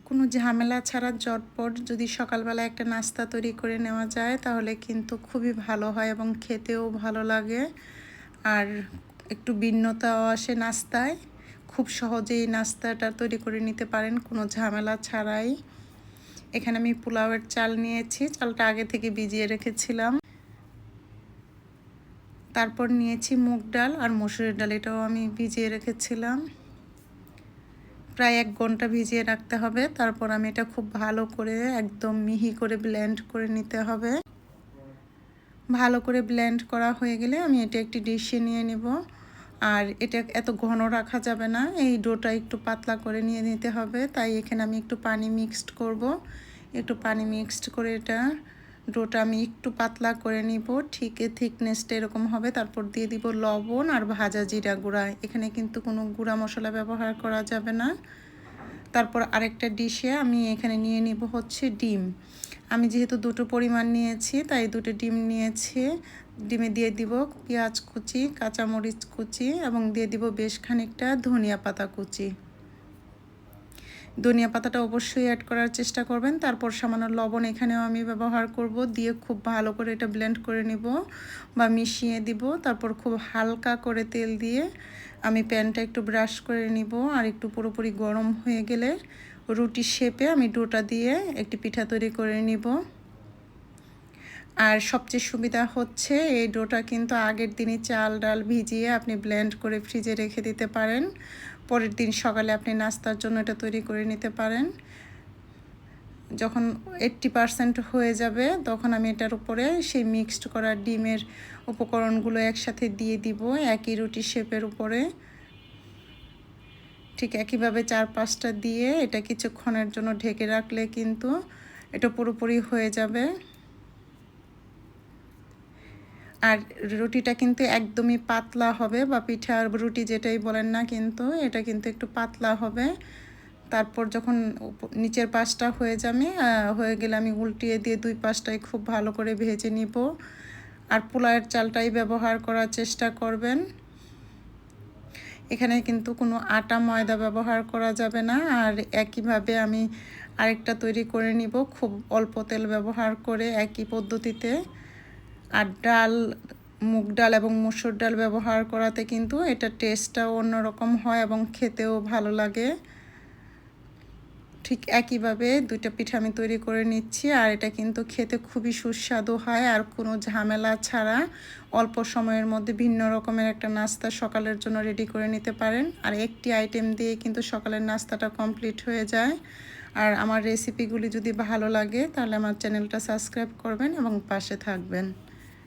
কোনো ঝামেলা ছাড়া ঝটপট যদি সকালবেলা একটা নাস্তা তৈরি করে নেওয়া যায় তাহলে কিন্তু খুবই ভালো হয় এবং খেতেও ভালো লাগে আর একটু ভিন্নতাও আসে নাস্তায়। খুব সহজেই নাস্তাটা তৈরি করে নিতে পারেন কোনো ঝামেলা ছাড়াই। এখানে আমি পোলাওয়ের চাল নিয়েছি, চালটা আগে থেকে ভিজিয়ে রেখেছিলাম। তারপর নিয়েছি মুগ ডাল আর মসুরের ডাল, এটাও আমি ভিজিয়ে রেখেছিলাম। প্রায় 1 ঘন্টা ভিজিয়ে রাখতে হবে। তারপর আমি এটা খুব ভালো করে একদম মিহি করে ব্লেন্ড করে নিতে হবে। ভালো করে ব্লেন্ড করা হয়ে গেলে আমি এটা একটি ডিশে নিয়ে নেব। আর এটা এত ঘন রাখা যাবে না, এই ডোটা একটু পাতলা করে নিয়ে নিতে হবে। তাই এখানে আমি একটু পানি মিক্সড করব। একটু পানি মিক্সড করে এটা ডোটা আমি একটু পাতলা করে নিব, ঠিক থিকনেসটা এরকম হবে। তারপর দিয়ে দিব লবণ আর ভাজা জিরা গুঁড়া। এখানে কিন্তু কোনো গুঁড়া মশলা ব্যবহার করা যাবে না। তারপর আরেকটা ডিশে আমি এখানে নিয়ে নিব হচ্ছে ডিম। আমি যেহেতু দুটো পরিমাণ নিয়েছি তাই দুটো ডিম নিয়েছি। ডিমে দিয়ে দিব পেঁয়াজ কুচি, কাঁচামরিচ কুচি এবং দিয়ে দিব বেশ খানিকটা ধনিয়া পাতা কুচি। ধনিয়া পাতাটা অবশ্যই অ্যাড করার চেষ্টা করবেন। তারপর সামান্য লবণ এখানেও আমি ব্যবহার করব, দিয়ে খুব ভালো করে এটা ব্লেন্ড করে নিব বা মিশিয়ে দিব। তারপর খুব হালকা করে তেল দিয়ে আমি প্যানটা একটু ব্রাশ করে নিব। আর একটু পুরোপুরি গরম হয়ে গেলে রুটি শেপে আমি ডোটা দিয়ে একটি পিঠা তৈরি করে নিব। আর সবচেয়ে সুবিধা হচ্ছে এই ডোটা কিন্তু আগের দিনই চাল ডাল ভিজিয়ে আপনি ব্লেন্ড করে ফ্রিজে রেখে দিতে পারেন। পরের দিন সকালে আপনি নাস্তার জন্য এটা তৈরি করে নিতে পারেন। যখন 80% হয়ে যাবে তখন আমি এটার উপরে সেই মিক্সড করা ডিমের উপকরণগুলো একসাথে দিয়ে দিব একই রুটি শেপের উপরে। ঠিক একইভাবে 4-5টা দিয়ে এটা কিছুক্ষণের জন্য ঢেকে রাখলে কিন্তু এটা পুরোপুরি হয়ে যাবে। আর রুটিটা কিন্তু একদমই পাতলা হবে, বা পিঠা আর রুটি যেটাই বলেন না, কিন্তু এটা কিন্তু একটু পাতলা হবে। তারপর যখন নিচের পাশটা হয়ে গেলে আমি উল্টিয়ে দিয়ে 2 পাশটাই খুব ভালো করে ভেজে নিব। আর পোলাওয়ের চালটাই ব্যবহার করার চেষ্টা করবেন। এখানে কিন্তু কোনো আটা ময়দা ব্যবহার করা যাবে না। আর একইভাবে আমি আরেকটা তৈরি করে নিব খুব অল্প তেল ব্যবহার করে একই পদ্ধতিতে। আর ডাল, মুগ ডাল এবং মসুর ডাল ব্যবহার করাতে কিন্তু এটা টেস্টটাও অন্যরকম হয় এবং খেতেও ভালো লাগে। ঠিক একইভাবে 2টা পিঠা আমি তৈরি করে নিচ্ছি। আর এটা কিন্তু খেতে খুবই সুস্বাদু হয় আর কোনো ঝামেলা ছাড়া অল্প সময়ের মধ্যে ভিন্ন রকমের একটা নাস্তা সকালের জন্য রেডি করে নিতে পারেন। আর একটি আইটেম দিয়ে কিন্তু সকালের নাস্তাটা কমপ্লিট হয়ে যায়। আর আমার রেসিপিগুলি যদি ভালো লাগে তাহলে আমার চ্যানেলটা সাবস্ক্রাইব করবেন এবং পাশে থাকবেন।